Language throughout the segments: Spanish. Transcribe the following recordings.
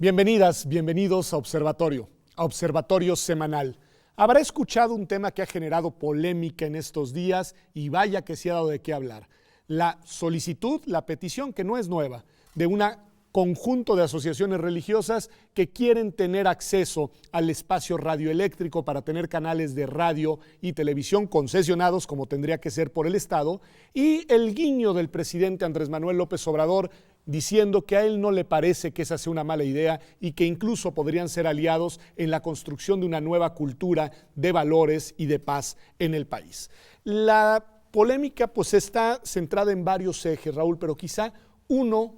Bienvenidas, bienvenidos a Observatorio Semanal. Habrá escuchado un tema que ha generado polémica en estos días y vaya que se ha dado de qué hablar. La solicitud, la petición, que no es nueva, de un conjunto de asociaciones religiosas que quieren tener acceso al espacio radioeléctrico para tener canales de radio y televisión concesionados, como tendría que ser por el Estado, y el guiño del presidente Andrés Manuel López Obrador diciendo que a él no le parece que esa sea una mala idea y que incluso podrían ser aliados en la construcción de una nueva cultura de valores y de paz en el país. La polémica pues está centrada en varios ejes, Raúl, pero quizá uno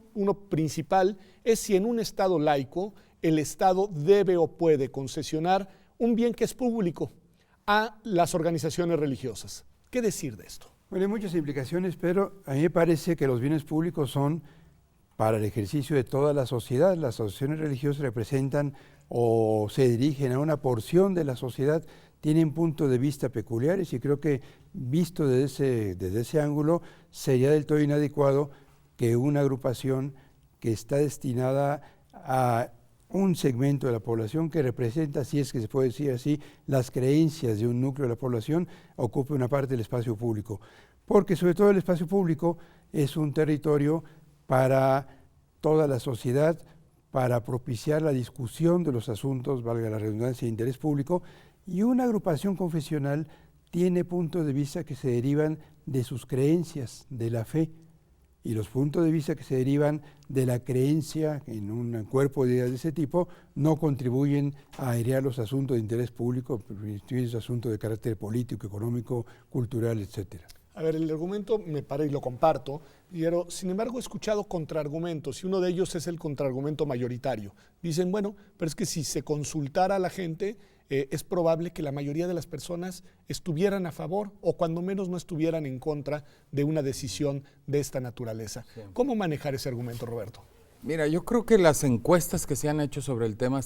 principal es si en un Estado laico el Estado debe o puede concesionar un bien que es público a las organizaciones religiosas. ¿Qué decir de esto? Bueno, hay muchas implicaciones, pero a mí me parece que los bienes públicos son para el ejercicio de toda la sociedad. Las asociaciones religiosas representan o se dirigen a una porción de la sociedad, tienen puntos de vista peculiares y creo que visto desde ese ángulo sería del todo inadecuado que una agrupación que está destinada a un segmento de la población que representa, si es que se puede decir así, las creencias de un núcleo de la población, ocupe una parte del espacio público. Porque sobre todo el espacio público es un territorio para toda la sociedad, para propiciar la discusión de los asuntos, valga la redundancia, de interés público, y una agrupación confesional tiene puntos de vista que se derivan de sus creencias, de la fe, y los puntos de vista que se derivan de la creencia en un cuerpo de ideas de ese tipo no contribuyen a airear los asuntos de interés público, los asuntos de carácter político, económico, cultural, etcétera. A ver, el argumento me parece y lo comparto, pero sin embargo he escuchado contraargumentos y uno de ellos es el contraargumento mayoritario. Dicen, bueno, pero es que si se consultara a la gente, es probable que la mayoría de las personas estuvieran a favor o cuando menos no estuvieran en contra de una decisión de esta naturaleza. Sí. ¿Cómo manejar ese argumento, Roberto? Mira, yo creo que las encuestas que se han hecho sobre el tema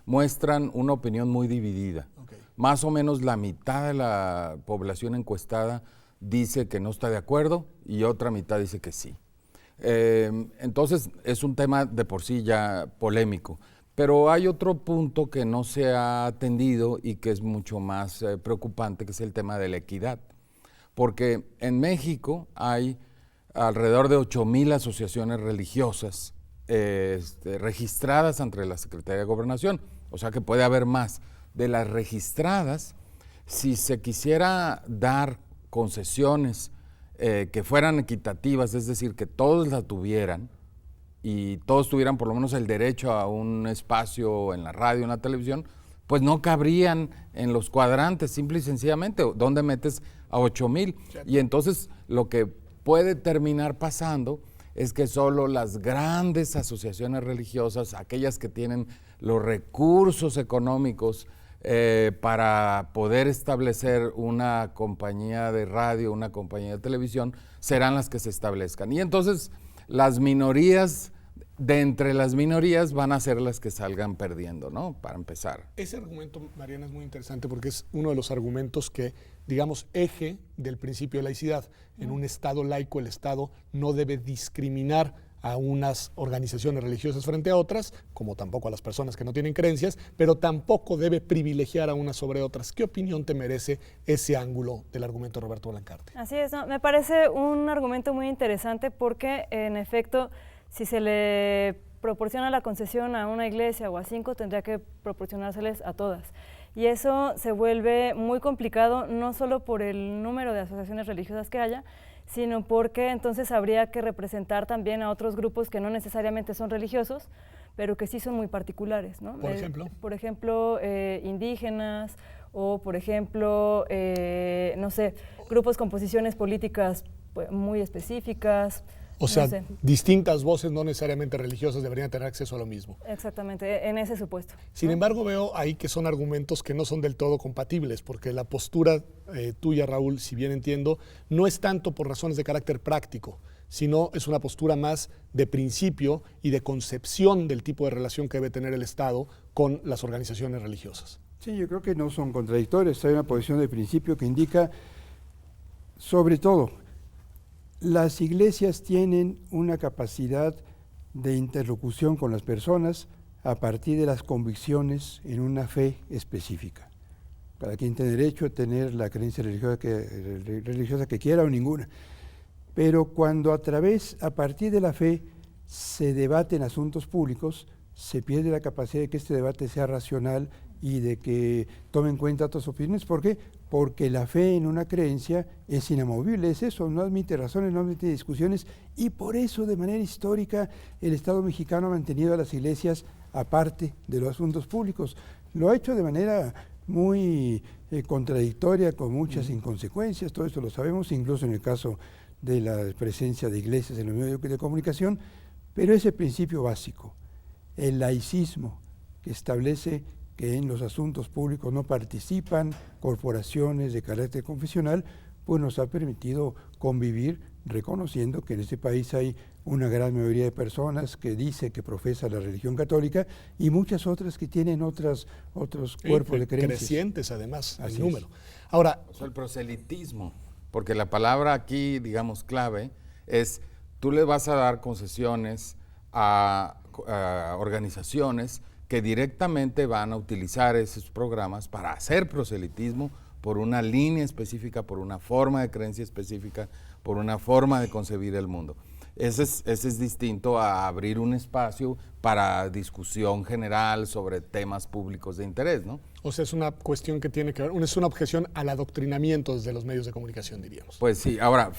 muestran una opinión muy dividida. Okay. Más o menos la mitad de la población encuestada dice que no está de acuerdo y otra mitad dice que sí. Entonces es un tema de por sí ya polémico, pero hay otro punto que no se ha atendido y que es mucho más preocupante, que es el tema de la equidad, porque en México hay alrededor de 8,000 asociaciones religiosas registradas ante la Secretaría de Gobernación, o sea que puede haber más. De las registradas, si se quisiera dar concesiones que fueran equitativas, es decir, que todos la tuvieran y todos tuvieran por lo menos el derecho a un espacio en la radio, en la televisión, pues no cabrían en los cuadrantes, simple y sencillamente. ¿Dónde metes a 8,000? Y entonces lo que puede terminar pasando es que solo las grandes asociaciones religiosas, aquellas que tienen los recursos económicos para poder establecer una compañía de radio, una compañía de televisión, serán las que se establezcan. Y entonces las minorías, de entre las minorías, van a ser las que salgan perdiendo, ¿no? Para empezar. Ese argumento, Mariana, es muy interesante porque es uno de los argumentos que, digamos, eje del principio de laicidad. En un Estado laico, el Estado no debe discriminar a unas organizaciones religiosas frente a otras, como tampoco a las personas que no tienen creencias, pero tampoco debe privilegiar a unas sobre otras. ¿Qué opinión te merece ese ángulo del argumento de Roberto Blancarte? Así es, ¿no? Me parece un argumento muy interesante porque, en efecto, si se le proporciona la concesión a una iglesia o a 5, tendría que proporcionárseles a todas. Y eso se vuelve muy complicado, no solo por el número de asociaciones religiosas que haya, sino porque entonces habría que representar también a otros grupos que no necesariamente son religiosos, pero que sí son muy particulares, ¿no? ¿Por ejemplo? Por ejemplo, indígenas o, por ejemplo, no sé, grupos con posiciones políticas pues, muy específicas. O sea, no sé, distintas voces no necesariamente religiosas deberían tener acceso a lo mismo. Exactamente, en ese supuesto. Sin embargo, veo ahí que son argumentos que no son del todo compatibles, porque la postura tuya, Raúl, si bien entiendo, no es tanto por razones de carácter práctico, sino es una postura más de principio y de concepción del tipo de relación que debe tener el Estado con las organizaciones religiosas. Sí, yo creo que no son contradictorios. Hay una posición de principio que indica, sobre todo, las iglesias tienen una capacidad de interlocución con las personas a partir de las convicciones en una fe específica. Cada quien tiene derecho a tener la creencia religiosa que quiera o ninguna. Pero cuando a partir de la fe, se debaten asuntos públicos, se pierde la capacidad de que este debate sea racional y de que tome en cuenta otras opiniones. ¿Por qué? Porque la fe en una creencia es inamovible, es eso, no admite razones, no admite discusiones, y por eso de manera histórica el Estado mexicano ha mantenido a las iglesias aparte de los asuntos públicos. Lo ha hecho de manera muy contradictoria, con muchas inconsecuencias, todo esto lo sabemos, incluso en el caso de la presencia de iglesias en los medios de comunicación, pero ese principio básico, el laicismo, que establece que en los asuntos públicos no participan corporaciones de carácter confesional, pues nos ha permitido convivir reconociendo que en este país hay una gran mayoría de personas que dice que profesa la religión católica y muchas otras que tienen otros cuerpos de creencias. Crecientes además, Así el número. es. Ahora, O sea, el proselitismo, porque la palabra aquí, digamos, clave, es tú le vas a dar concesiones a organizaciones que directamente van a utilizar esos programas para hacer proselitismo por una línea específica, por una forma de creencia específica, por una forma de concebir el mundo. Ese es distinto a abrir un espacio para discusión general sobre temas públicos de interés, ¿no? o sea, es una cuestión que tiene que ver, es una objeción al adoctrinamiento desde los medios de comunicación, diríamos. Pues sí, ahora,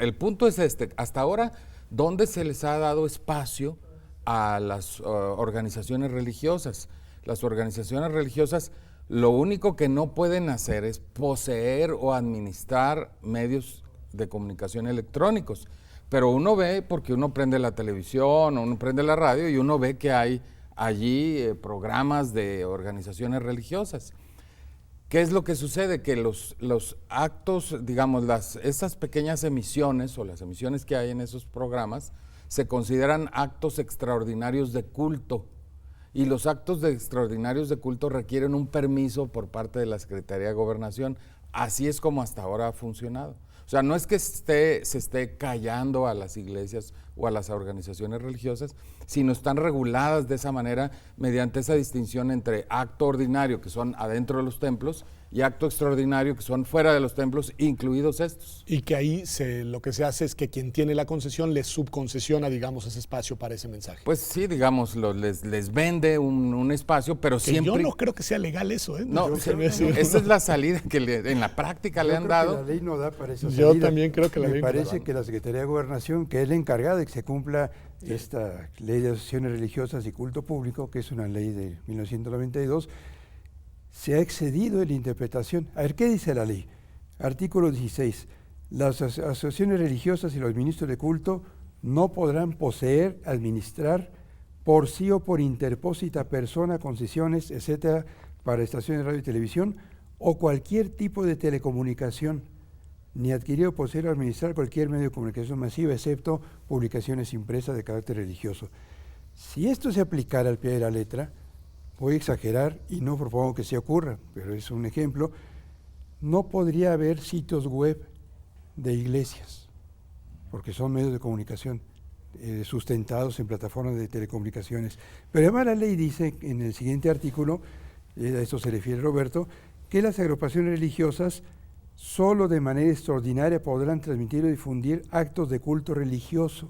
el punto es hasta ahora, ¿dónde se les ha dado espacio a las organizaciones religiosas? Las organizaciones religiosas lo único que no pueden hacer es poseer o administrar medios de comunicación electrónicos, pero uno ve, porque uno prende la televisión o uno prende la radio y uno ve que hay allí programas de organizaciones religiosas. ¿Qué es lo que sucede? Que los actos, digamos, esas pequeñas emisiones o las emisiones que hay en esos programas se consideran actos extraordinarios de culto, y los actos extraordinarios de culto requieren un permiso por parte de la Secretaría de Gobernación. Así es como hasta ahora ha funcionado. O sea, no es que se esté callando a las iglesias o a las organizaciones religiosas, sino están reguladas de esa manera mediante esa distinción entre acto ordinario, que son adentro de los templos, y acto extraordinario, que son fuera de los templos, incluidos estos. Y que ahí lo que se hace es que quien tiene la concesión le subconcesiona, digamos, ese espacio para ese mensaje. Pues sí, digamos, les vende un espacio, pero Que siempre... yo no creo que sea legal eso, ¿eh? No, esa es la salida que en la práctica le han dado. La ley no da para esa Yo salida. también creo que la ley no Me da. parece que la Secretaría de Gobernación, que es la encargada de que se cumpla esta ley de asociaciones religiosas y culto público, que es una ley de 1992, se ha excedido en la interpretación. A ver, ¿qué dice la ley? Artículo 16. Las asociaciones religiosas y los ministros de culto no podrán poseer, administrar, por sí o por interpósita persona, concesiones, etcétera, para estaciones de radio y televisión, o cualquier tipo de telecomunicación, ni adquirir o poseer o administrar cualquier medio de comunicación masiva, excepto publicaciones impresas de carácter religioso. Si esto se aplicara al pie de la letra, voy a exagerar y no propongo que se ocurra, pero es un ejemplo, no podría haber sitios web de iglesias, porque son medios de comunicación sustentados en plataformas de telecomunicaciones. Pero además la ley dice en el siguiente artículo, a esto se refiere Roberto, que las agrupaciones religiosas solo de manera extraordinaria podrán transmitir o difundir actos de culto religioso.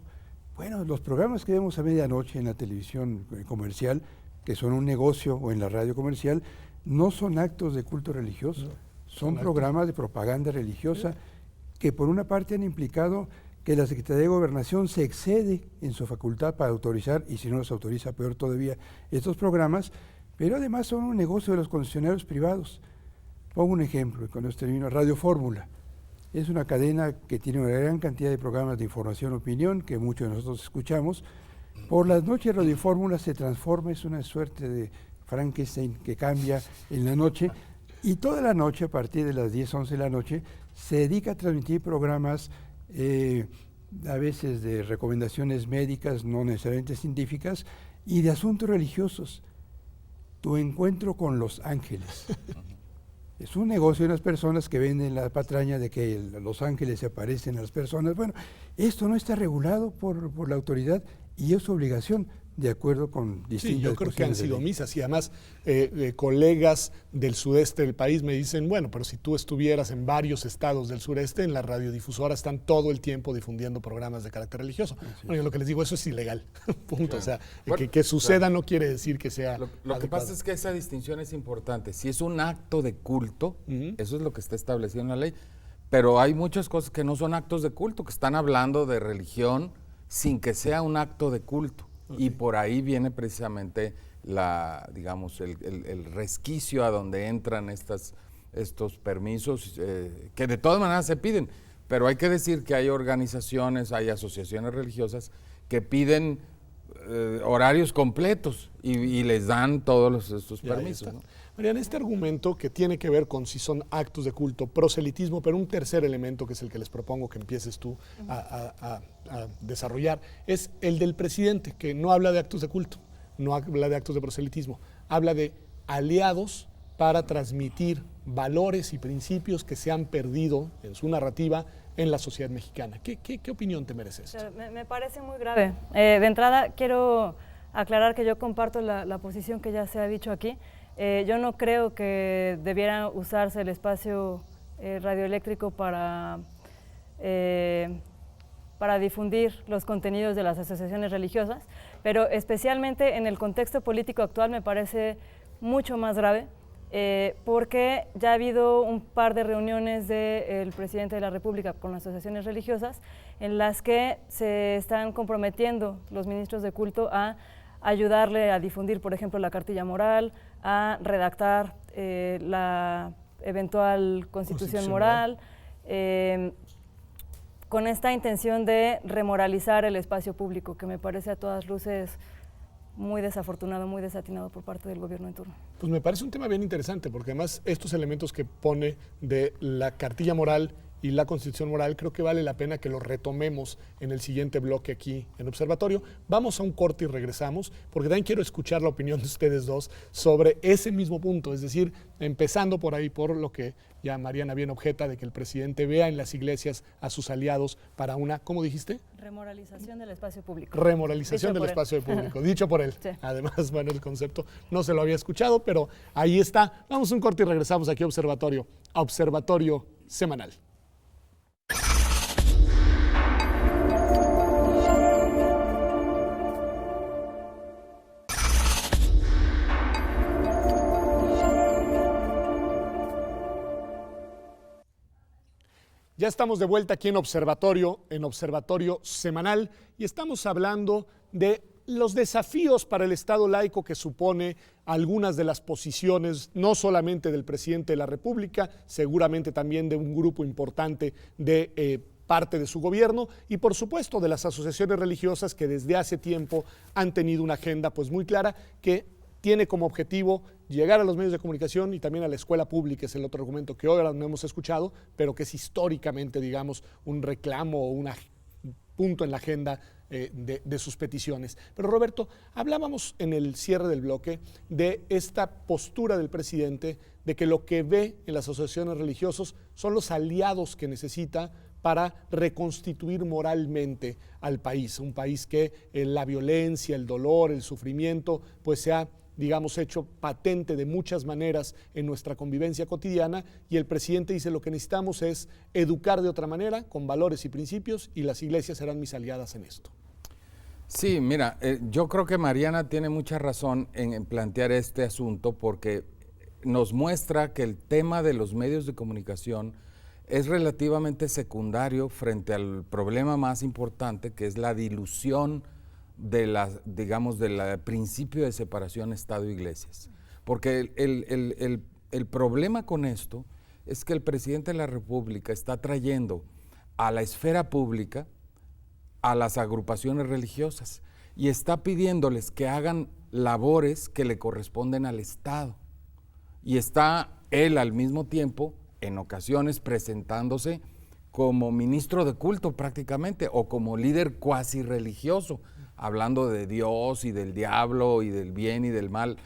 Bueno, los programas que vemos a medianoche en la televisión comercial, que son un negocio, o en la radio comercial, no son actos de culto religioso, son programas de propaganda religiosa que por una parte han implicado que la Secretaría de Gobernación se excede en su facultad para autorizar, y si no los autoriza, peor todavía, estos programas, pero además son un negocio de los concesionarios privados. Pongo un ejemplo, con esto termino. Radio Fórmula es una cadena que tiene una gran cantidad de programas de información y opinión que muchos de nosotros escuchamos. Por las noches Radio Fórmula se transforma, es una suerte de Frankenstein que cambia en la noche, y toda la noche, a partir de las 10, 11 de la noche, se dedica a transmitir programas a veces de recomendaciones médicas, no necesariamente científicas, y de asuntos religiosos. Tu encuentro con los ángeles. Es un negocio de las personas que venden la patraña de que los ángeles se aparecen a las personas. Bueno, esto no está regulado por la autoridad y es su obligación de acuerdo con distintas Sí, yo creo que han posiciones de sido ley. omisas y además colegas del sudeste del país me dicen, bueno, pero si tú estuvieras en varios estados del sureste, en las radiodifusoras están todo el tiempo difundiendo programas de carácter religioso. Bueno, yo lo que les digo, eso es ilegal, punto. Claro. O sea, Bueno, que suceda claro. no quiere decir que sea Lo que adecuado. pasa es que esa distinción es importante. Si es un acto de culto, eso es lo que está establecido en la ley, pero hay muchas cosas que no son actos de culto, que están hablando de religión sin que sea un acto de culto. Y por ahí viene precisamente el resquicio a donde entran estos permisos, que de todas maneras se piden. Pero hay que decir que hay organizaciones, hay asociaciones religiosas que piden horarios completos y les dan todos estos Ya, ahí permisos, está. ¿no? Mariana, este argumento que tiene que ver con si son actos de culto, proselitismo, pero un tercer elemento que es el que les propongo que empieces tú a desarrollar, es el del presidente, que no habla de actos de culto, no habla de actos de proselitismo, habla de aliados para transmitir valores y principios que se han perdido en su narrativa en la sociedad mexicana. ¿Qué opinión te merece esto? Me parece muy grave. De entrada, quiero aclarar que yo comparto la posición que ya se ha dicho aquí. Yo no creo que debiera usarse el espacio radioeléctrico para difundir los contenidos de las asociaciones religiosas, pero especialmente en el contexto político actual me parece mucho más grave, porque ya ha habido un par de reuniones del presidente de la República con las asociaciones religiosas en las que se están comprometiendo los ministros de culto a ayudarle a difundir, por ejemplo, la cartilla moral, a redactar la eventual constitución moral, con esta intención de remoralizar el espacio público, que me parece a todas luces muy desafortunado, muy desatinado por parte del gobierno en turno. Pues me parece un tema bien interesante, porque además estos elementos que pone de la cartilla moral y la constitución moral, creo que vale la pena que lo retomemos en el siguiente bloque aquí en Observatorio. Vamos a un corte y regresamos, porque también quiero escuchar la opinión de ustedes dos sobre ese mismo punto, es decir, empezando por ahí, por lo que ya Mariana bien objeta, de que el presidente vea en las iglesias a sus aliados para una, ¿cómo dijiste? Remoralización del espacio público. Remoralización del espacio público, dicho por él. Sí. Además, bueno, el concepto no se lo había escuchado, pero ahí está. Vamos a un corte y regresamos aquí a Observatorio Semanal. Ya estamos de vuelta aquí en Observatorio Semanal, y estamos hablando de los desafíos para el Estado laico que supone algunas de las posiciones, no solamente del presidente de la República, seguramente también de un grupo importante de parte de su gobierno, y por supuesto de las asociaciones religiosas que desde hace tiempo han tenido una agenda pues muy clara que tiene como objetivo llegar a los medios de comunicación y también a la escuela pública, es el otro argumento que hoy no hemos escuchado, pero que es históricamente, digamos, un reclamo o un punto en la agenda de sus peticiones. Pero Roberto, hablábamos en el cierre del bloque de esta postura del presidente, de que lo que ve en las asociaciones religiosas son los aliados que necesita para reconstituir moralmente al país, un país que la violencia, el dolor, el sufrimiento, pues se ha, digamos, hecho patente de muchas maneras en nuestra convivencia cotidiana, y el presidente dice: lo que necesitamos es educar de otra manera, con valores y principios, y las iglesias serán mis aliadas en esto. Sí, mira, yo creo que Mariana tiene mucha razón en plantear este asunto, porque nos muestra que el tema de los medios de comunicación es relativamente secundario frente al problema más importante, que es la dilución de del principio de separación Estado-Iglesias. Porque el problema con esto es que el presidente de la República está trayendo a la esfera pública a las agrupaciones religiosas y está pidiéndoles que hagan labores que le corresponden al Estado. Y está él al mismo tiempo, en ocasiones, presentándose como ministro de culto prácticamente, o como líder cuasi religioso, hablando de Dios y del diablo y del bien y del mal,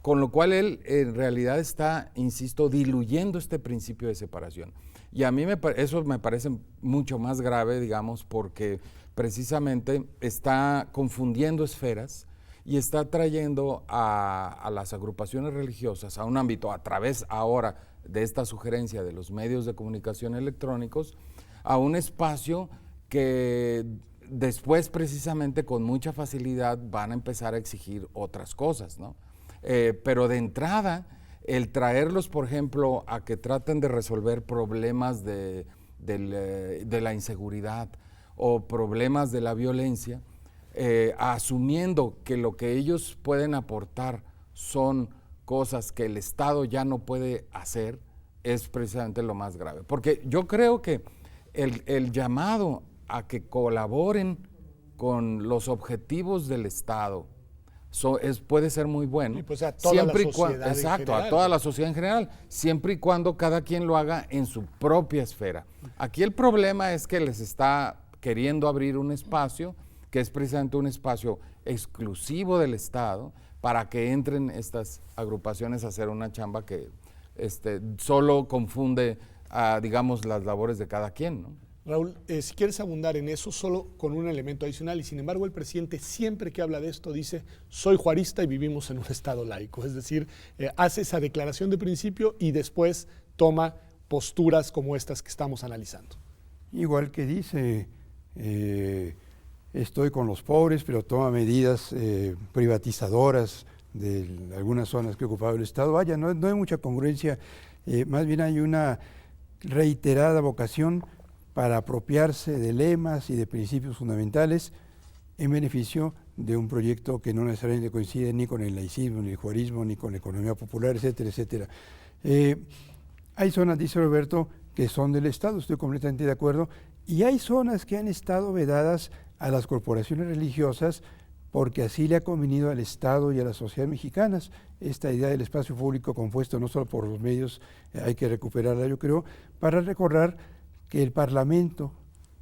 con lo cual él en realidad está, insisto, diluyendo este principio de separación. Y a mí eso me parece mucho más grave, digamos, porque precisamente está confundiendo esferas y está trayendo a las agrupaciones religiosas a un ámbito, a través ahora de esta sugerencia de los medios de comunicación electrónicos, a un espacio que después precisamente con mucha facilidad van a empezar a exigir otras cosas, ¿no? Pero de entrada, el traerlos, por ejemplo, a que traten de resolver problemas de la inseguridad o problemas de la violencia, asumiendo que lo que ellos pueden aportar son cosas que el Estado ya no puede hacer, es precisamente lo más grave. Porque yo creo que el llamado a que colaboren con los objetivos del Estado puede ser muy bueno. Y pues a toda la sociedad exacto, a toda la sociedad en general, siempre y cuando cada quien lo haga en su propia esfera. Aquí el problema es que les está queriendo abrir un espacio que es precisamente un espacio exclusivo del Estado para que entren estas agrupaciones a hacer una chamba que solo confunde, digamos, las labores de cada quien, ¿no? Raúl, si quieres abundar en eso, solo con un elemento adicional, y sin embargo el presidente siempre que habla de esto dice, soy juarista y vivimos en un Estado laico, es decir, hace esa declaración de principio y después toma posturas como estas que estamos analizando. Igual que dice, estoy con los pobres, pero toma medidas privatizadoras de algunas zonas que ocupaba el Estado. Vaya, no hay mucha congruencia, más bien hay una reiterada vocación para apropiarse de lemas y de principios fundamentales en beneficio de un proyecto que no necesariamente coincide ni con el laicismo, ni el juarismo, ni con la economía popular, etcétera, etcétera. Hay zonas, dice Roberto, que son del Estado, estoy completamente de acuerdo, y hay zonas que han estado vedadas a las corporaciones religiosas porque así le ha convenido al Estado y a las sociedades mexicanas. Esta idea del espacio público compuesto no solo por los medios, hay que recuperarla, yo creo, para recordar que el Parlamento,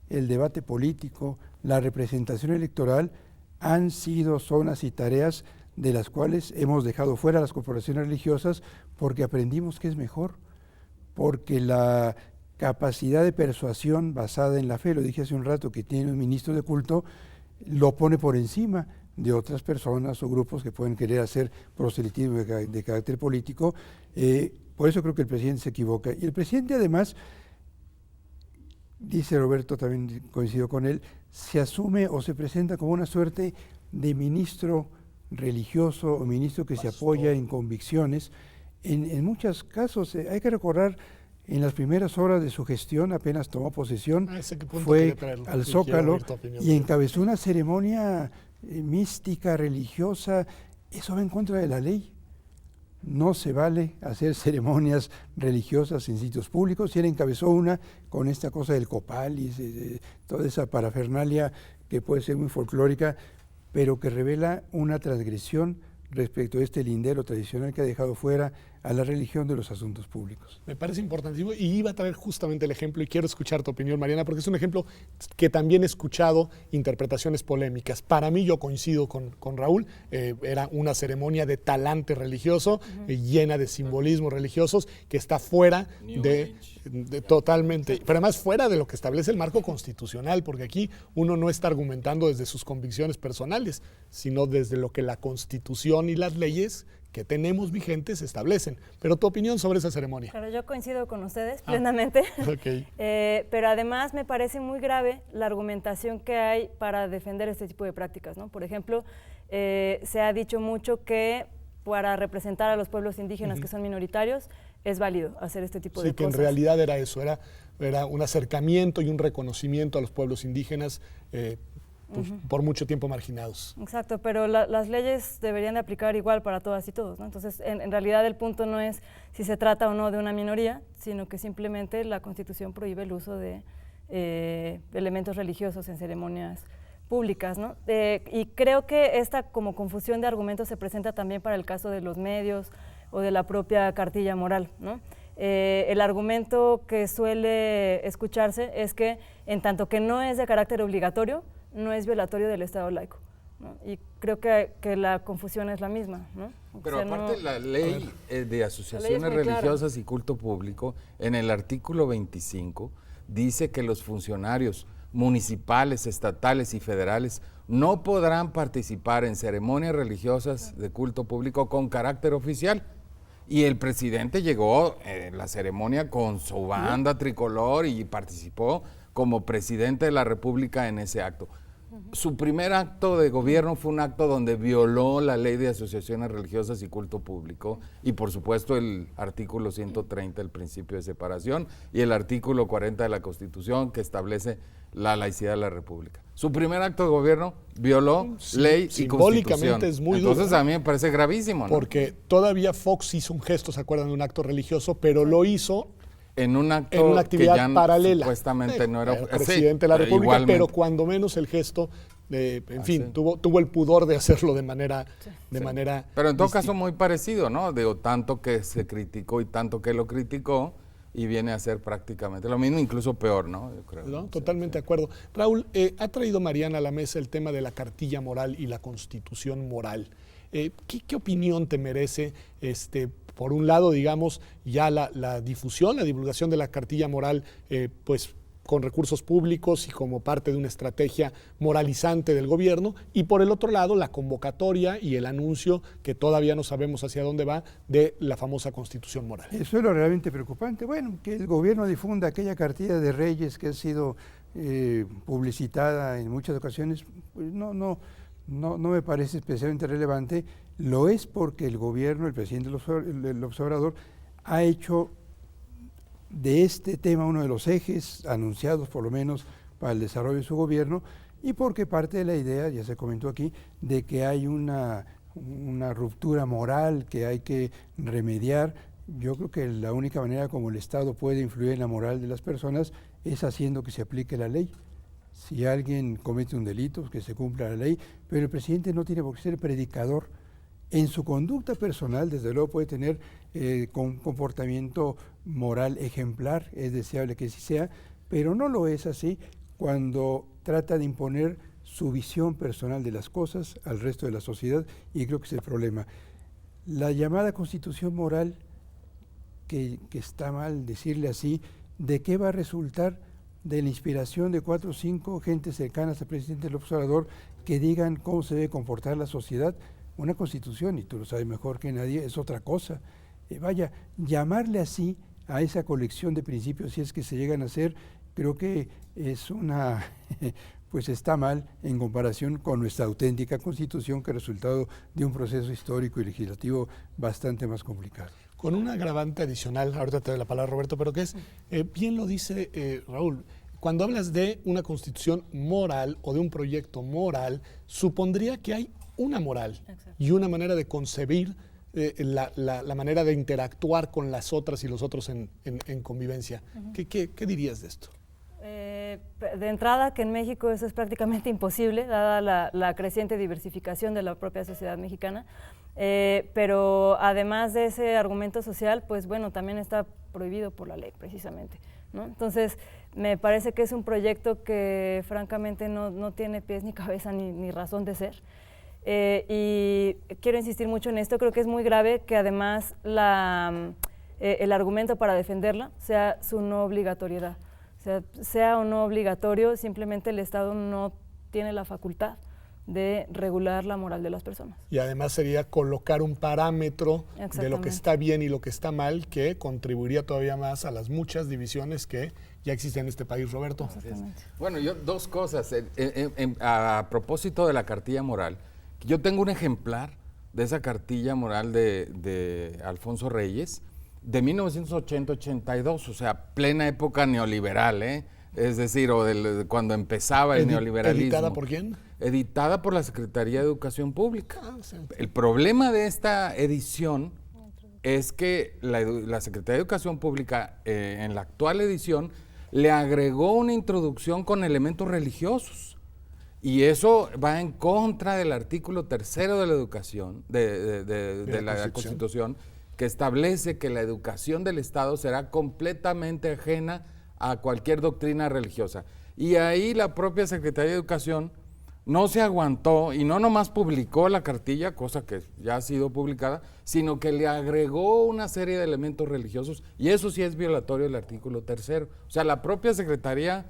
el debate político, la representación electoral han sido zonas y tareas de las cuales hemos dejado fuera a las corporaciones religiosas porque aprendimos que es mejor, porque la capacidad de persuasión basada en la fe, lo dije hace un rato, que tiene un ministro de culto, lo pone por encima de otras personas o grupos que pueden querer hacer proselitismo de carácter político. Por eso creo que el presidente se equivoca. Y el presidente además, dice Roberto, también coincido con él, se asume o se presenta como una suerte de ministro religioso o ministro que se apoya en convicciones. En muchos casos, hay que recordar, en las primeras horas de su gestión, apenas tomó posesión, fue al Zócalo y encabezó una ceremonia mística, religiosa. Eso va en contra de la ley. No se vale hacer ceremonias religiosas en sitios públicos, y él encabezó una con esta cosa del copal y toda esa parafernalia que puede ser muy folclórica, pero que revela una transgresión respecto a este lindero tradicional que ha dejado fuera a la religión de los asuntos públicos. Me parece importantísimo y iba a traer justamente el ejemplo y quiero escuchar tu opinión, Mariana, porque es un ejemplo que también he escuchado interpretaciones polémicas. Para mí, yo coincido con Raúl, era una ceremonia de talante religioso, llena de simbolismos religiosos, que está fuera de totalmente, pero además fuera de lo que establece el marco constitucional, porque aquí uno no está argumentando desde sus convicciones personales, sino desde lo que la Constitución y las leyes que tenemos vigentes establecen. Pero tu opinión sobre esa ceremonia. Claro, yo coincido con ustedes plenamente, Okay. Pero además me parece muy grave la argumentación que hay para defender este tipo de prácticas, ¿no? Por ejemplo, se ha dicho mucho que para representar a los pueblos indígenas que son minoritarios es válido hacer este tipo de cosas. Sí, que en realidad era eso, era un acercamiento y un reconocimiento a los pueblos indígenas por mucho tiempo marginados. Exacto, pero las leyes deberían de aplicar igual para todas y todos, ¿no? Entonces, en realidad el punto no es si se trata o no de una minoría, sino que simplemente la Constitución prohíbe el uso de elementos religiosos en ceremonias públicas, ¿no? Y creo que esta como confusión de argumentos se presenta también para el caso de los medios o de la propia cartilla moral, ¿no? El argumento que suele escucharse es que en tanto que no es de carácter obligatorio, no es violatorio del Estado laico, ¿no? Y creo que la confusión es la misma, ¿no? Pero aparte la ley de asociaciones religiosas y culto público, en el artículo 25, dice que los funcionarios municipales, estatales y federales no podrán participar en ceremonias religiosas de culto público con carácter oficial. Y el presidente llegó en la ceremonia con su banda tricolor y participó como presidente de la República en ese acto. Su primer acto de gobierno fue un acto donde violó la ley de asociaciones religiosas y culto público y por supuesto el artículo 130, el principio de separación, y el artículo 40 de la Constitución que establece la laicidad de la República. Su primer acto de gobierno violó ley y Constitución. Es muy Entonces duro, a mí me parece gravísimo, ¿no? Porque todavía Fox hizo un gesto, ¿se acuerdan? De un acto religioso, pero lo hizo en una actividad que ya paralela. Supuestamente no era presidente de la República, igualmente. pero cuando menos el gesto, en fin, tuvo el pudor de hacerlo de manera Pero en todo distinta. caso muy parecido, ¿no? Digo, tanto que se criticó y tanto que lo criticó y viene a ser prácticamente lo mismo, incluso peor, ¿no? Yo creo. ¿No? Totalmente de acuerdo. Raúl, ha traído Mariana a la mesa el tema de la cartilla moral y la constitución moral. ¿Qué opinión te merece, por un lado, digamos, ya la difusión, la divulgación de la cartilla moral, pues con recursos públicos y como parte de una estrategia moralizante del gobierno, y por el otro lado, la convocatoria y el anuncio, que todavía no sabemos hacia dónde va, de la famosa constitución moral? Eso es lo realmente preocupante. Bueno, que el gobierno difunda aquella cartilla de Reyes que ha sido publicitada en muchas ocasiones, pues no me parece especialmente relevante. Lo es porque el gobierno, el presidente López Obrador, ha hecho de este tema uno de los ejes anunciados por lo menos para el desarrollo de su gobierno, y porque parte de la idea, ya se comentó aquí, de que hay una ruptura moral que hay que remediar. Yo creo que la única manera como el Estado puede influir en la moral de las personas es haciendo que se aplique la ley. Si alguien comete un delito, que se cumpla la ley, pero el presidente no tiene por qué ser predicador. En su conducta personal, desde luego, puede tener un comportamiento moral ejemplar, es deseable que sí sea, pero no lo es así cuando trata de imponer su visión personal de las cosas al resto de la sociedad, y creo que es el problema. La llamada constitución moral, que está mal decirle así, ¿de qué va a resultar? De la inspiración de 4 o 5 gentes cercanas al presidente López Obrador que digan cómo se debe comportar la sociedad. Una constitución, y tú lo sabes mejor que nadie, es otra cosa. Vaya, llamarle así a esa colección de principios, si es que se llegan a hacer, creo que es pues está mal en comparación con nuestra auténtica constitución, que es resultado de un proceso histórico y legislativo bastante más complicado. Con un agravante adicional, ahorita te doy la palabra, Roberto, pero que es, bien lo dice Raúl, cuando hablas de una constitución moral o de un proyecto moral, supondría que hay una moral. Exacto. Y una manera de concebir la manera de interactuar con las otras y los otros en convivencia. Uh-huh. ¿Qué dirías de esto? De entrada, que en México eso es prácticamente imposible, dada la creciente diversificación de la propia sociedad mexicana, pero además de ese argumento social, pues bueno, también está prohibido por la ley, precisamente, ¿no? Entonces, me parece que es un proyecto que francamente no tiene pies ni cabeza ni razón de ser. Y quiero insistir mucho en esto, creo que es muy grave que además el argumento para defenderla sea su no obligatoriedad. O sea o no obligatorio, simplemente el Estado no tiene la facultad de regular la moral de las personas. Y además sería colocar un parámetro de lo que está bien y lo que está mal, que contribuiría todavía más a las muchas divisiones que ya existen en este país, Roberto. Bueno, yo dos cosas. A propósito de la cartilla moral, yo tengo un ejemplar de esa cartilla moral de Alfonso Reyes, de 1980-82, o sea, plena época neoliberal, es decir, cuando empezaba el neoliberalismo. ¿Editada por quién? Editada por la Secretaría de Educación Pública. Sí. El problema de esta edición es que la Secretaría de Educación Pública, en la actual edición, le agregó una introducción con elementos religiosos. Y eso va en contra del artículo 3º de la educación, de la Constitución, que establece que la educación del Estado será completamente ajena a cualquier doctrina religiosa. Y ahí la propia Secretaría de Educación no se aguantó y no nomás publicó la cartilla, cosa que ya ha sido publicada, sino que le agregó una serie de elementos religiosos, y eso sí es violatorio del artículo 3º. O sea, la propia Secretaría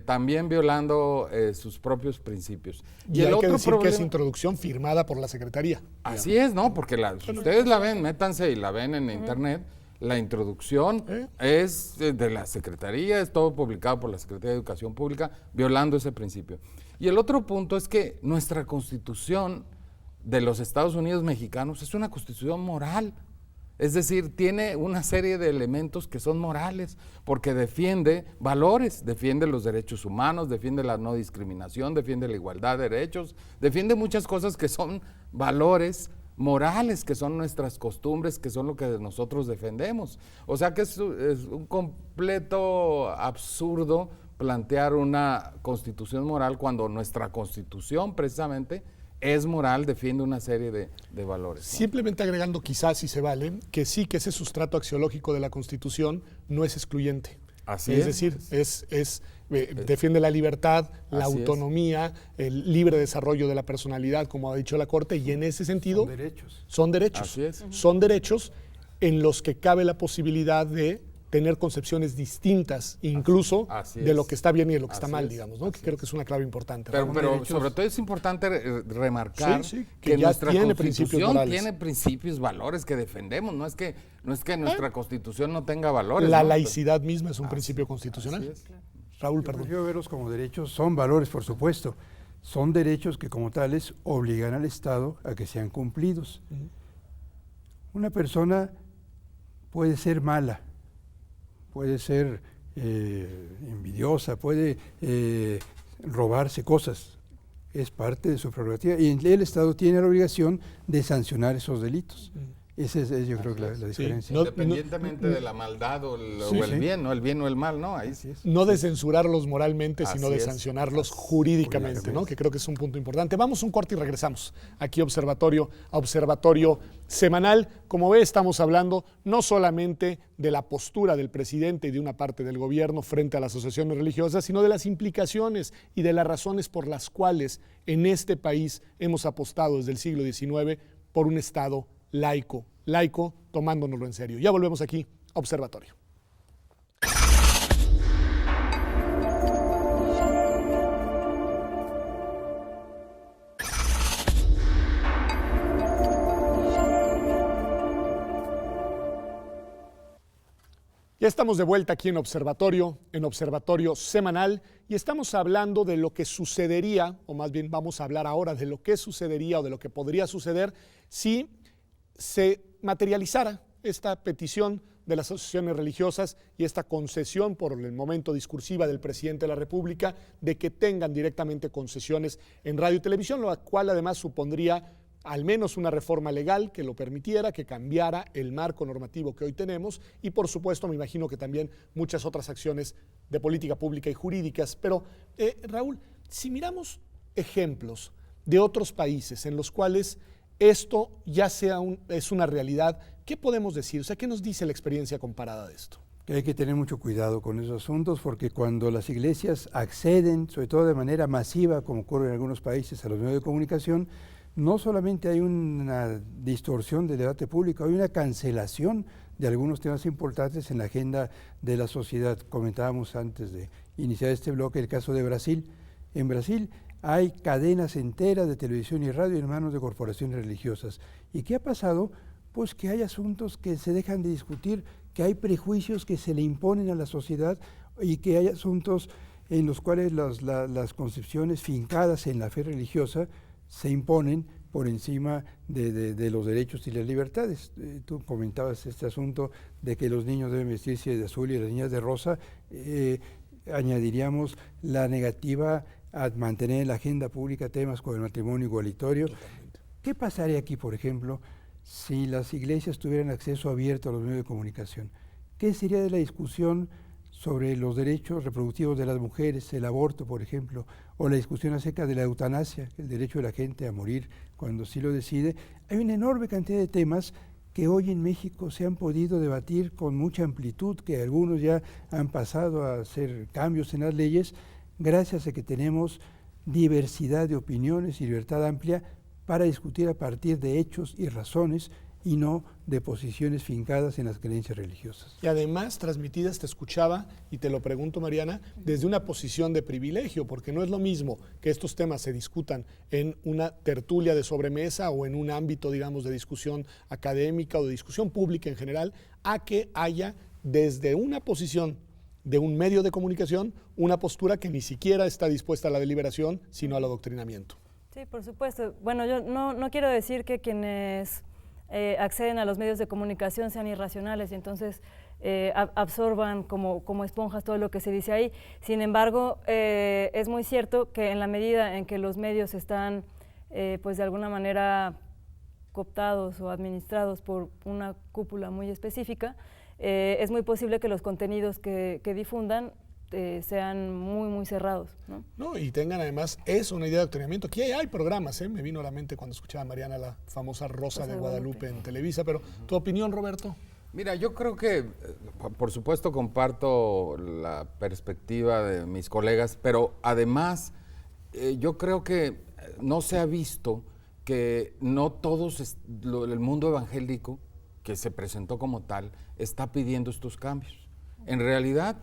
también violando sus propios principios. Y hay que decir que es introducción firmada por la Secretaría. Así es, ¿no? Porque ustedes la ven, métanse y la ven en internet. La introducción es de la Secretaría, es todo publicado por la Secretaría de Educación Pública, violando ese principio. Y el otro punto es que nuestra Constitución de los Estados Unidos mexicanos es una Constitución moral. Es decir, tiene una serie de elementos que son morales, porque defiende valores, defiende los derechos humanos, defiende la no discriminación, defiende la igualdad de derechos, defiende muchas cosas que son valores morales, que son nuestras costumbres, que son lo que nosotros defendemos. O sea que es un completo absurdo plantear una constitución moral cuando nuestra Constitución precisamente es moral, defiende una serie de valores, ¿no? Simplemente agregando, quizás si se vale, que sí que ese sustrato axiológico de la Constitución no es excluyente. Así es decir, defiende la libertad, la autonomía, el libre desarrollo de la personalidad, como ha dicho la Corte, y en ese sentido son derechos. Son derechos. Así es. Son derechos en los que cabe la posibilidad de tener concepciones distintas, incluso de lo que está bien y de lo que está mal, digamos, ¿no? Que creo que es una clave importante. Pero sobre todo es importante remarcar que ya nuestra tiene Constitución tiene principios, valores que defendemos. No es que nuestra Constitución no tenga valores. La laicidad misma es un principio constitucional. Así es. Raúl, Yo perdón. prefiero verlos como derechos, son valores, por supuesto. Son derechos que como tales obligan al Estado a que sean cumplidos. Una persona puede ser mala, puede ser envidiosa, puede robarse cosas, es parte de su prerrogativa y el Estado tiene la obligación de sancionar esos delitos. Esa es yo creo que la diferencia. Independientemente de la maldad o el bien, ¿no? El bien o el mal, ¿no? Ahí sí es. No de censurarlos moralmente, sino Así de es. sancionarlos jurídicamente, ¿no? Que creo que es un punto importante. Vamos a un corte y regresamos aquí a Observatorio Semanal. Como ve, estamos hablando no solamente de la postura del presidente y de una parte del gobierno frente a las asociaciones religiosas, sino de las implicaciones y de las razones por las cuales en este país hemos apostado desde el siglo XIX por un Estado laico, tomándonoslo en serio. Ya volvemos aquí a Observatorio. Ya estamos de vuelta aquí en Observatorio Semanal, y estamos hablando de lo que sucedería, o más bien vamos a hablar ahora de lo que sucedería o de lo que podría suceder si se materializara esta petición de las asociaciones religiosas y esta concesión por el momento discursiva del presidente de la República de que tengan directamente concesiones en radio y televisión, lo cual además supondría al menos una reforma legal que lo permitiera, que cambiara el marco normativo que hoy tenemos y por supuesto me imagino que también muchas otras acciones de política pública y jurídicas. Pero Raúl, si miramos ejemplos de otros países en los cuales esto ya es una realidad, ¿qué podemos decir? O sea, ¿qué nos dice la experiencia comparada de esto? Que hay que tener mucho cuidado con esos asuntos porque cuando las iglesias acceden, sobre todo de manera masiva, como ocurre en algunos países, a los medios de comunicación, no solamente hay una distorsión del debate público, hay una cancelación de algunos temas importantes en la agenda de la sociedad. Comentábamos antes de iniciar este bloque el caso de Brasil. En Brasil hay cadenas enteras de televisión y radio en manos de corporaciones religiosas. ¿Y qué ha pasado? Pues que hay asuntos que se dejan de discutir, que hay prejuicios que se le imponen a la sociedad y que hay asuntos en los cuales las concepciones fincadas en la fe religiosa se imponen por encima de los derechos y las libertades. Tú comentabas este asunto de que los niños deben vestirse de azul y las niñas de rosa. Añadiríamos la negativa a mantener en la agenda pública temas como el matrimonio igualitario. Totalmente. ¿Qué pasaría aquí, por ejemplo, si las iglesias tuvieran acceso abierto a los medios de comunicación? ¿Qué sería de la discusión sobre los derechos reproductivos de las mujeres, el aborto, por ejemplo, o la discusión acerca de la eutanasia, el derecho de la gente a morir cuando sí lo decide? Hay una enorme cantidad de temas que hoy en México se han podido debatir con mucha amplitud, que algunos ya han pasado a hacer cambios en las leyes, gracias a que tenemos diversidad de opiniones y libertad amplia para discutir a partir de hechos y razones y no de posiciones fincadas en las creencias religiosas. Y además transmitidas, te escuchaba y te lo pregunto, Mariana, desde una posición de privilegio, porque no es lo mismo que estos temas se discutan en una tertulia de sobremesa o en un ámbito, digamos, de discusión académica o de discusión pública en general, a que haya desde una posición de un medio de comunicación una postura que ni siquiera está dispuesta a la deliberación, sino al adoctrinamiento. Sí, por supuesto. Bueno, yo no quiero decir que quienes acceden a los medios de comunicación sean irracionales y entonces absorban como esponjas todo lo que se dice ahí. Sin embargo, es muy cierto que en la medida en que los medios están pues de alguna manera cooptados o administrados por una cúpula muy específica, es muy posible que los contenidos que difundan sean muy cerrados, ¿no? No, y tengan además una idea de adoctrinamiento. Aquí hay programas, me vino a la mente cuando escuchaba a Mariana la famosa Rosa de Guadalupe en Televisa, pero ¿tu opinión, Roberto? Mira, yo creo que, por supuesto, comparto la perspectiva de mis colegas, pero además yo creo que no se ha visto que no todos, el mundo evangélico, que se presentó como tal, está pidiendo estos cambios. En realidad,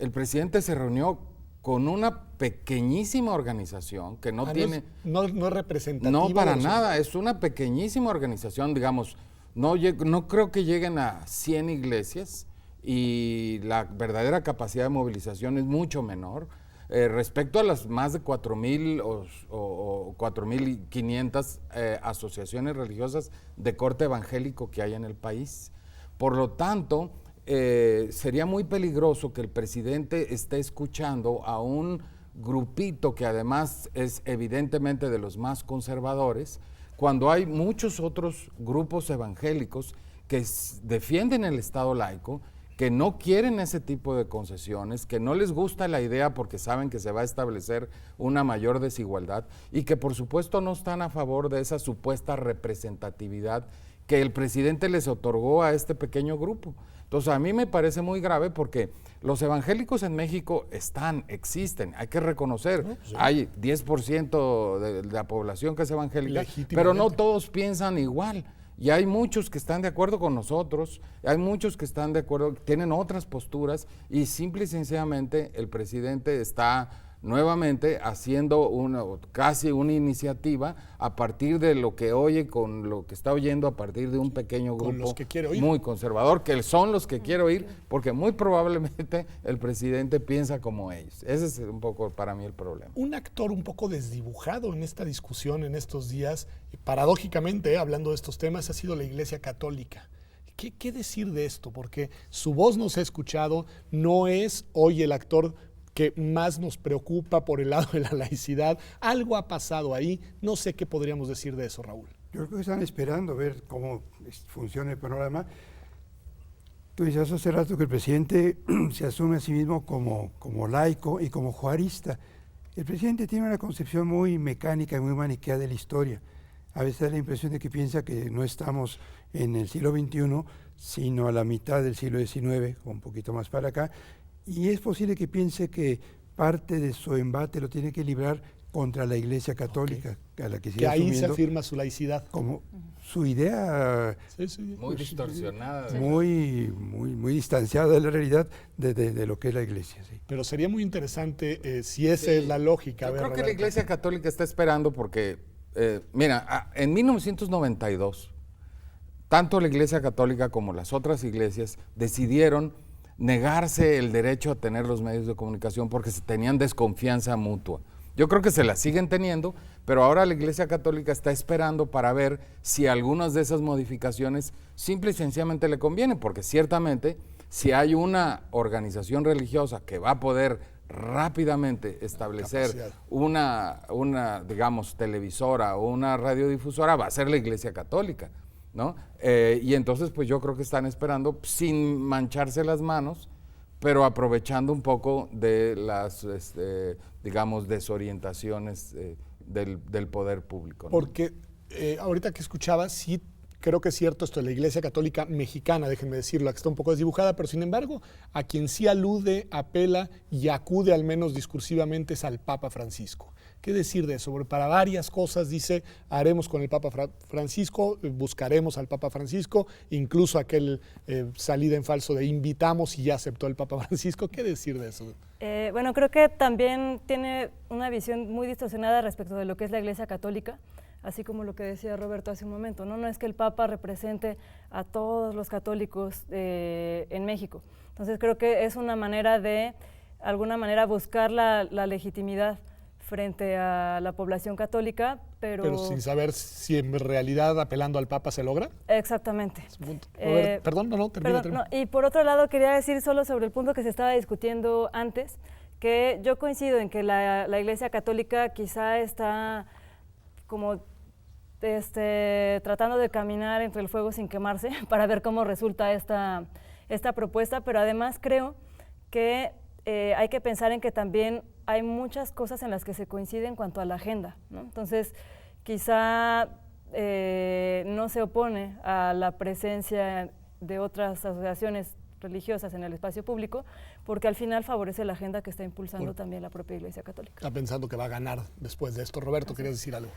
el presidente se reunió con una pequeñísima organización que no tiene... No es representativa. No, para nada, es una pequeñísima organización, digamos, no creo que lleguen a 100 iglesias y la verdadera capacidad de movilización es mucho menor. Respecto a las más de 4,000 o 4,500 asociaciones religiosas de corte evangélico que hay en el país. Por lo tanto, sería muy peligroso que el presidente esté escuchando a un grupito que además es evidentemente de los más conservadores, cuando hay muchos otros grupos evangélicos que defienden el Estado laico, que no quieren ese tipo de concesiones, que no les gusta la idea porque saben que se va a establecer una mayor desigualdad y que por supuesto no están a favor de esa supuesta representatividad que el presidente les otorgó a este pequeño grupo. Entonces a mí me parece muy grave porque los evangélicos en México existen, hay que reconocer, hay 10% de la población que es evangélica, pero no todos piensan igual. Y hay muchos que están de acuerdo con nosotros, hay muchos que están de acuerdo, tienen otras posturas y simple y sencillamente el presidente está nuevamente haciendo casi una iniciativa a partir de lo que oye, con lo que está oyendo a partir de un pequeño grupo muy conservador, que son los que quiere oír, porque muy probablemente el presidente piensa como ellos. Ese es un poco para mí el problema. Un actor un poco desdibujado en esta discusión en estos días, paradójicamente, hablando de estos temas, ha sido la Iglesia Católica. ¿Qué decir de esto? Porque su voz no se ha escuchado, no es hoy el actor que más nos preocupa por el lado de la laicidad. Algo ha pasado ahí, no sé qué podríamos decir de eso, Raúl. Yo creo que están esperando ver cómo funciona el panorama. Tú decías hace rato que el presidente se asume a sí mismo como laico y como juarista. El presidente tiene una concepción muy mecánica y muy maniquea de la historia. A veces da la impresión de que piensa que no estamos en el siglo XXI, sino a la mitad del siglo XIX, un poquito más para acá, y es posible que piense que parte de su embate lo tiene que librar contra la Iglesia Católica, a la que sigue ahí asumiendo se afirma su laicidad. como su idea muy distorsionada. Muy distanciada de la realidad de lo que es la Iglesia. Sí. Pero sería muy interesante si esa es la lógica. Yo creo que la Iglesia Católica está esperando porque, mira, en 1992, tanto la Iglesia Católica como las otras iglesias decidieron negarse el derecho a tener los medios de comunicación porque se tenían desconfianza mutua. Yo creo que se la siguen teniendo, pero ahora la Iglesia Católica está esperando para ver si algunas de esas modificaciones simple y sencillamente le convienen, porque ciertamente si hay una organización religiosa que va a poder rápidamente establecer una digamos, televisora o una radiodifusora, va a ser la Iglesia Católica, ¿no? Y entonces pues yo creo que están esperando sin mancharse las manos, pero aprovechando un poco de las, digamos, desorientaciones del poder público, ¿no? Porque ahorita que escuchaba, sí Creo que es cierto esto de la Iglesia Católica Mexicana, déjenme decirlo, la que está un poco desdibujada, pero sin embargo, a quien sí alude, apela y acude al menos discursivamente es al Papa Francisco. ¿Qué decir de eso? Porque para varias cosas dice, haremos con el Papa Francisco, buscaremos al Papa Francisco, incluso aquel salida en falso de invitamos y ya aceptó el Papa Francisco. ¿Qué decir de eso? Bueno, creo que también tiene una visión muy distorsionada respecto de lo que es la Iglesia Católica, así como lo que decía Roberto hace un momento, ¿no? No es que el Papa represente a todos los católicos en México. Entonces creo que es una manera de, alguna manera, buscar la legitimidad frente a la población católica, pero sin saber si en realidad apelando al Papa se logra. Exactamente. Perdón, termina. Y por otro lado, quería decir solo sobre el punto que se estaba discutiendo antes, que yo coincido en que la Iglesia Católica quizá está como tratando de caminar entre el fuego sin quemarse para ver cómo resulta esta propuesta, pero además creo que hay que pensar en que también hay muchas cosas en las que se coincide en cuanto a la agenda, ¿no? Entonces, quizá no se opone a la presencia de otras asociaciones religiosas en el espacio público, porque al final favorece la agenda que está impulsando también la propia Iglesia Católica. Está pensando que va a ganar después de esto. Roberto, ¿querías decir algo?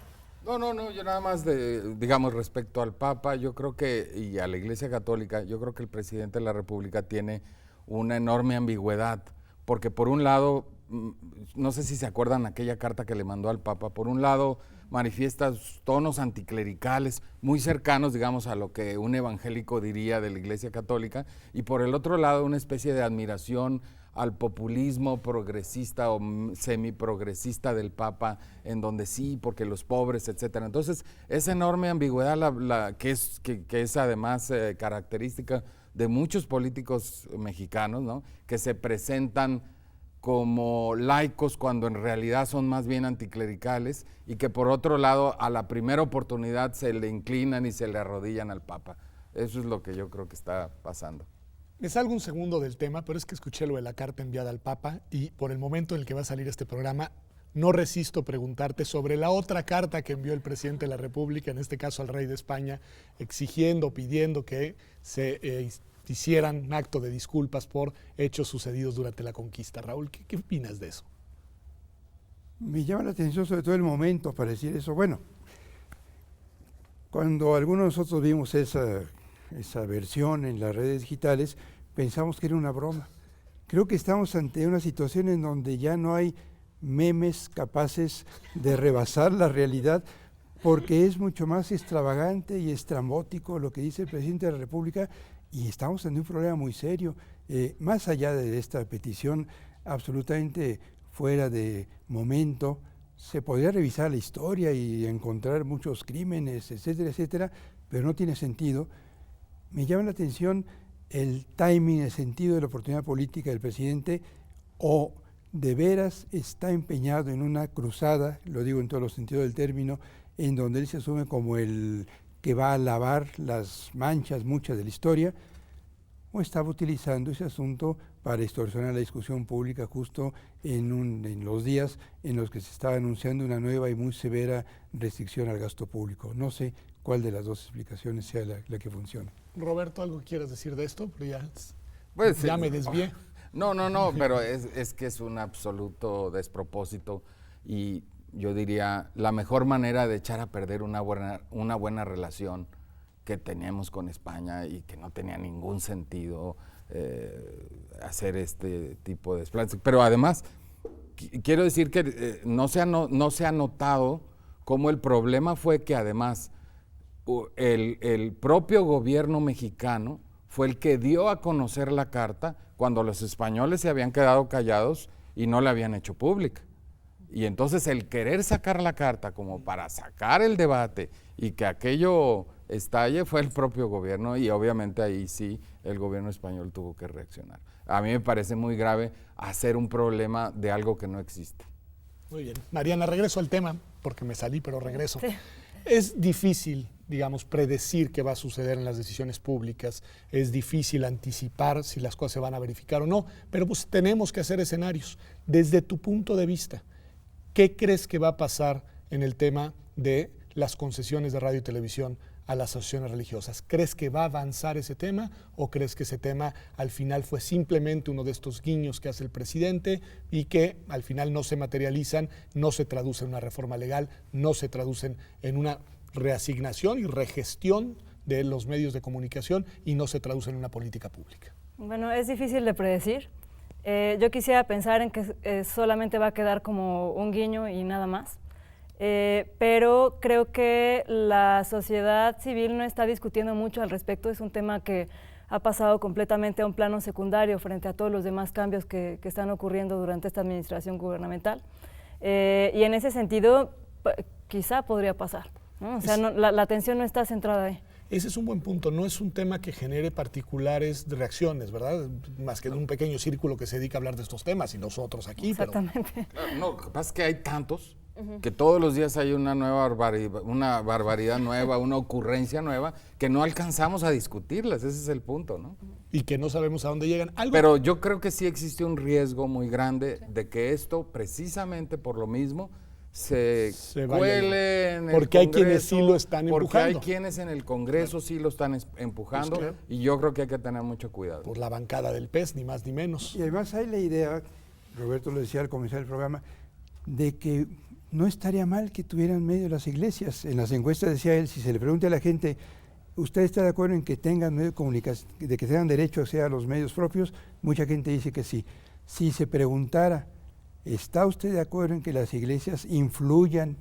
No, yo nada más digamos, respecto al Papa, yo creo que, y a la Iglesia Católica, yo creo que el presidente de la República tiene una enorme ambigüedad, porque por un lado, no sé si se acuerdan aquella carta que le mandó al Papa, por un lado manifiesta tonos anticlericales muy cercanos, digamos, a lo que un evangélico diría de la Iglesia Católica, y por el otro lado una especie de admiración al populismo progresista o semiprogresista del Papa, en donde sí, porque los pobres, etcétera. Entonces, esa enorme ambigüedad que es además característica de muchos políticos mexicanos, ¿no?, que se presentan como laicos cuando en realidad son más bien anticlericales, y que por otro lado a la primera oportunidad se le inclinan y se le arrodillan al Papa. Eso es lo que yo creo que está pasando. Me salgo un segundo del tema, pero es que escuché lo de la carta enviada al Papa y por el momento en el que va a salir este programa, no resisto preguntarte sobre la otra carta que envió el presidente de la República, en este caso al rey de España, pidiendo que se hicieran un acto de disculpas por hechos sucedidos durante la conquista. Raúl, ¿qué opinas de eso? Me llama la atención sobre todo el momento para decir eso. Bueno, cuando algunos de nosotros vimos esa versión en las redes digitales, pensamos que era una broma. Creo que estamos ante una situación en donde ya no hay memes capaces de rebasar la realidad, porque es mucho más extravagante y estrambótico lo que dice el presidente de la República, y estamos ante un problema muy serio. Más allá de esta petición absolutamente fuera de momento, se podría revisar la historia y encontrar muchos crímenes, etcétera, etcétera, pero no tiene sentido. Me llama la atención el timing, el sentido de la oportunidad política del presidente, o de veras está empeñado en una cruzada, lo digo en todos los sentidos del término, en donde él se asume como el que va a lavar las manchas muchas de la historia, o estaba utilizando ese asunto para distorsionar la discusión pública justo en los días en los que se estaba anunciando una nueva y muy severa restricción al gasto público. No sé cuál de las dos explicaciones sea la que funciona. Roberto, ¿algo quieres decir de esto? Pero ya me desvié. No, pero es que es un absoluto despropósito, y yo diría la mejor manera de echar a perder una buena relación que teníamos con España, y que no tenía ningún sentido hacer este tipo de desplantes. Pero además, quiero decir que no se ha notado cómo el problema fue que además el propio gobierno mexicano fue el que dio a conocer la carta cuando los españoles se habían quedado callados y no la habían hecho pública. Y entonces el querer sacar la carta como para sacar el debate y que aquello estalle fue el propio gobierno, y obviamente ahí sí el gobierno español tuvo que reaccionar. A mí me parece muy grave hacer un problema de algo que no existe. Muy bien. Mariana, regreso al tema, porque me salí, pero regreso. Sí. Es difícil, digamos, predecir qué va a suceder en las decisiones públicas, es difícil anticipar si las cosas se van a verificar o no, pero pues tenemos que hacer escenarios. Desde tu punto de vista, ¿qué crees que va a pasar en el tema de las concesiones de radio y televisión a las asociaciones religiosas. ¿Crees que va a avanzar ese tema o crees que ese tema al final fue simplemente uno de estos guiños que hace el presidente y que al final no se materializan, no se traducen en una reforma legal, no se traducen en una reasignación y regestión de los medios de comunicación y no se traducen en una política pública? Bueno, es difícil de predecir. Yo quisiera pensar en que solamente va a quedar como un guiño y nada más. Pero creo que la sociedad civil no está discutiendo mucho al respecto. Es un tema que ha pasado completamente a un plano secundario frente a todos los demás cambios que están ocurriendo durante esta administración gubernamental. Y en ese sentido, quizá podría pasar, ¿no? O sea, la atención no está centrada ahí. Ese es un buen punto, no es un tema que genere particulares reacciones, ¿verdad? Más que de un pequeño círculo que se dedica a hablar de estos temas y nosotros aquí. Exactamente. Pero... Claro, no, lo que pasa es que hay tantos que todos los días hay una nueva barbaridad nueva, una ocurrencia nueva, que no alcanzamos a discutirlas, ese es el punto, ¿no? Y que no sabemos a dónde llegan. Pero yo creo que sí existe un riesgo muy grande de que esto, precisamente por lo mismo, se cuele en el porque hay Congreso, quienes sí lo están empujando. Porque hay quienes en el Congreso sí lo están empujando, Pues claro. y yo creo que hay que tener mucho cuidado. Por la bancada del PES, ni más ni menos. Y además hay la idea, Roberto lo decía al comenzar el programa, de que no estaría mal que tuvieran medio las iglesias. En las encuestas decía él, si se le pregunta a la gente, ¿usted está de acuerdo en que tengan medio de comunicación, de que tengan derecho a los medios propios? Mucha gente dice que sí. Si se preguntara, ¿está usted de acuerdo en que las iglesias influyan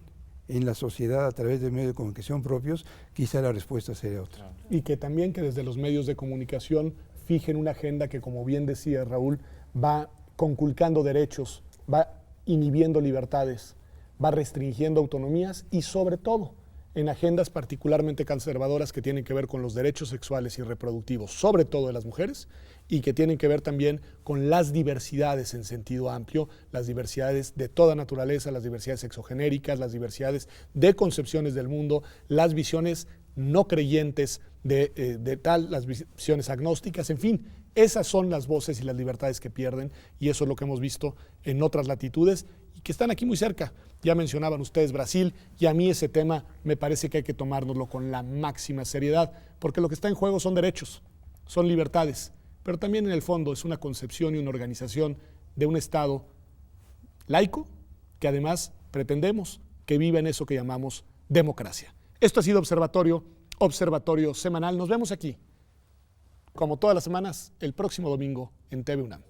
en la sociedad a través de medios de comunicación propios? Quizá la respuesta sería otra. Y que también que desde los medios de comunicación fijen una agenda que, como bien decía Raúl, va conculcando derechos, va inhibiendo libertades, va restringiendo autonomías y sobre todo en agendas particularmente conservadoras que tienen que ver con los derechos sexuales y reproductivos, sobre todo de las mujeres, y que tienen que ver también con las diversidades en sentido amplio, las diversidades de toda naturaleza, las diversidades sexogenéricas, las diversidades de concepciones del mundo, las visiones no creyentes las visiones agnósticas, en fin, esas son las voces y las libertades que pierden, y eso es lo que hemos visto en otras latitudes y que están aquí muy cerca. Ya mencionaban ustedes Brasil, y a mí ese tema me parece que hay que tomárnoslo con la máxima seriedad, porque lo que está en juego son derechos, son libertades, pero también en el fondo es una concepción y una organización de un Estado laico que además pretendemos que viva en eso que llamamos democracia. Esto ha sido Observatorio Semanal. Nos vemos aquí, como todas las semanas, el próximo domingo en TV UNAM.